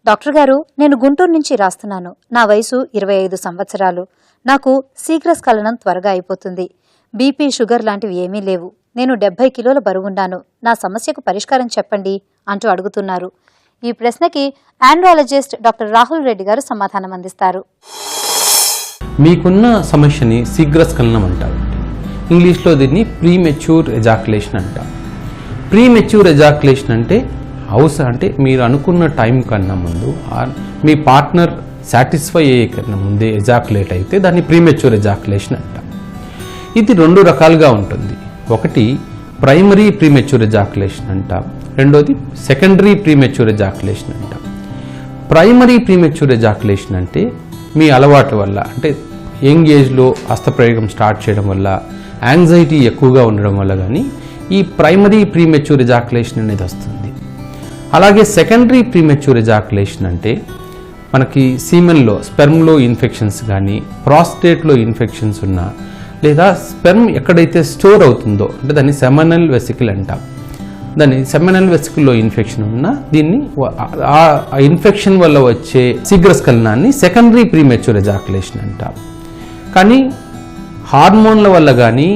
Doctor గారు, నేను గుంటూరు నుంచి రాస్తున్నాను. నా వయసు 25 సంవత్సరాలు. నాకు శీఘ్రస్ఖలనం త్వరగా అయిపోతుంది. బీపీ, షుగర్ లాంటివి ఏమీ లేవు. నేను 70 కిలోల బరువున్నాను. నా సమస్యకు పరిష్కారం చెప్పండి అంటూ అడుగుతున్నారు. ఈ ప్రశ్నకి ఆండ్రాలజిస్ట్ డాక్టర్ రాహుల్ రెడ్డి గారు సమాధానం అందిస్తారు. మీకున్న సమస్యని శీఘ్రస్ఖలనం అంటారు. ఇంగ్లీష్లో దీన్ని ప్రీమెచ్యూర్ ఎజాక్యులేషన్ అంటారు. ప్రీమెచ్యూర్ ఎజాక్యులేషన్ అంటే అంటే మీరు అనుకున్న టైం కన్నా ముందు మీ పార్ట్నర్ సాటిస్ఫై అయ్యే కన్నా ముందే ఎజాక్యులేట్ అయితే దాన్ని ప్రీమెచ్యూర్ ఎజాక్యులేషన్ అంటాం. ఇది 2 రకాలుగా ఉంటుంది. ఒకటి ప్రైమరీ ప్రీమెచ్యూర్ ఎజాక్యులేషన్ అంటాం, రెండోది సెకండరీ ప్రీమెచ్యూర్ ఎజాక్యులేషన్ అంటాం. ప్రైమరీ ప్రీమెచ్యూర్ ఎజాక్యులేషన్ అంటే మీ అలవాట్ల వల్ల, అంటే యంగ్ ఏజ్లో హస్తప్రయోగం స్టార్ట్ చేయడం వల్ల, యాంగ్జైటీ ఎక్కువగా ఉండడం వల్ల కానీ ఈ ప్రైమరీ ప్రీమెచ్యూర్ ఎజాక్యులేషన్ అనేది వస్తుంది. అలాగే సెకండరీ ప్రీమెచ్యూర్ ఎజాక్యులేషన్ అంటే మనకి సీమెన్లో, స్పెర్మ్లో ఇన్ఫెక్షన్స్ కానీ, ప్రాస్టేట్లో ఇన్ఫెక్షన్స్ ఉన్నా, లేదా స్పెర్మ్ ఎక్కడైతే స్టోర్ అవుతుందో అంటే దాన్ని సెమినల్ వెసికల్ అంటాం. దాన్ని సెమినల్ వెసికల్లో ఇన్ఫెక్షన్ ఉన్నా దీన్ని ఆ ఇన్ఫెక్షన్ వల్ల వచ్చే శీఘ్రస్ఖలనాన్ని సెకండరీ ప్రీమెచ్యూర్ ఎజాక్యులేషన్ అంటాం. కానీ హార్మోన్ల వల్ల కానీ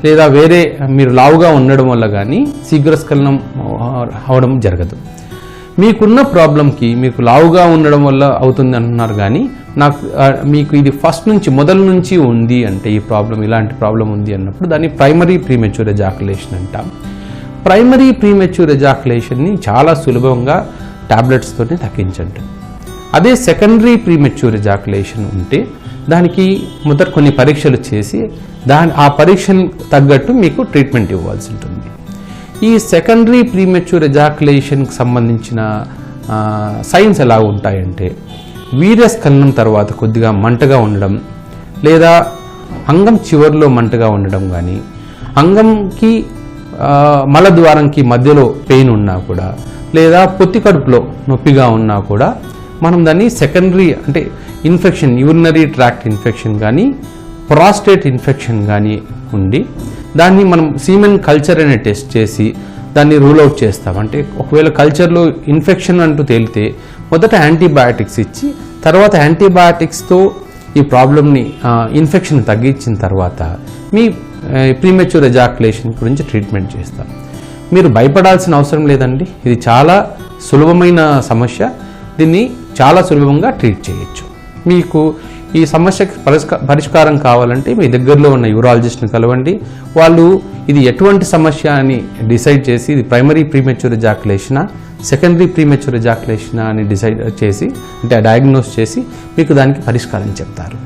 లేదా వేరే మీరు లావుగా ఉండడం వల్ల కానీ శీఘ్రస్ఖలనం అవడం జరగదు. మీకున్న ప్రాబ్లంకి మీకు లావుగా ఉండడం వల్ల అవుతుంది అంటున్నారు, కానీ మీకు ఇది ఫస్ట్ నుంచి మొదల నుంచి ఉంది అంటే ఈ ప్రాబ్లం, ఇలాంటి ప్రాబ్లం ఉంది అన్నప్పుడు దాన్ని ప్రైమరీ ప్రీమెచ్యూర్ ఎజాక్యులేషన్ అంటాం. ప్రైమరీ ప్రీమెచ్యూర్ ఎజాక్యులేషన్ని చాలా సులభంగా టాబ్లెట్స్తోనే తగ్గించండి. అదే సెకండరీ ప్రీమెచ్యూర్ ఎజాక్యులేషన్ ఉంటే దానికి మొదట కొన్ని పరీక్షలు చేసి ఆ పరీక్షను తగ్గట్టు మీకు ట్రీట్మెంట్ ఇవ్వాల్సి ఉంటుంది. ఈ సెకండరీ ప్రీమెచ్యూర్ ఎజాక్యులేషన్కి సంబంధించిన సైన్స్ ఎలా ఉంటాయంటే వీర్యస్ఖలనం తర్వాత కొద్దిగా మంటగా ఉండడం, లేదా అంగం చివరిలో మంటగా ఉండడం కానీ, అంగంకి మలద్వారంకి మధ్యలో పెయిన్ ఉన్నా కూడా, లేదా పొత్తి కడుపులో నొప్పిగా ఉన్నా కూడా మనం దాన్ని సెకండరీ అంటే ఇన్ఫెక్షన్, యూరినరీ ట్రాక్ట్ ఇన్ఫెక్షన్ కానీ, ప్రాస్టేట్ ఇన్ఫెక్షన్ కానీ ఉండి దాన్ని మనం సీమెన్ కల్చర్ అనే టెస్ట్ చేసి దాన్ని రూల్ అవుట్ చేస్తాం. అంటే ఒకవేళ కల్చర్లో ఇన్ఫెక్షన్ అంటూ తేలితే మొదట యాంటీబయాటిక్స్ ఇచ్చి తర్వాత యాంటీబయాటిక్స్తో ఈ ప్రాబ్లమ్ని, ఇన్ఫెక్షన్ తగ్గించిన తర్వాత మీ ప్రీమెచ్యూర్ ఎజాక్యులేషన్ గురించి ట్రీట్మెంట్ చేస్తాం. మీరు భయపడాల్సిన అవసరం లేదండి. ఇది చాలా సులభమైన సమస్య. దీన్ని చాలా సులభంగా ట్రీట్ చేయొచ్చు. మీకు ఈ సమస్యకి పరిష్కారం కావాలంటే మీ దగ్గరలో ఉన్న యూరాలజిస్ట్ని కలవండి. వాళ్ళు ఇది ఎటువంటి సమస్య అని డిసైడ్ చేసి ఇది ప్రైమరీ ప్రీమెచ్యూర్ ఎజాక్యులేషనా, సెకండరీ ప్రీమెచ్యూర్ ఎజాక్యులేషనా అని డిసైడ్ చేసి, అంటే డయాగ్నోస్ చేసి మీకు దానికి పరిష్కారం చెప్తారు.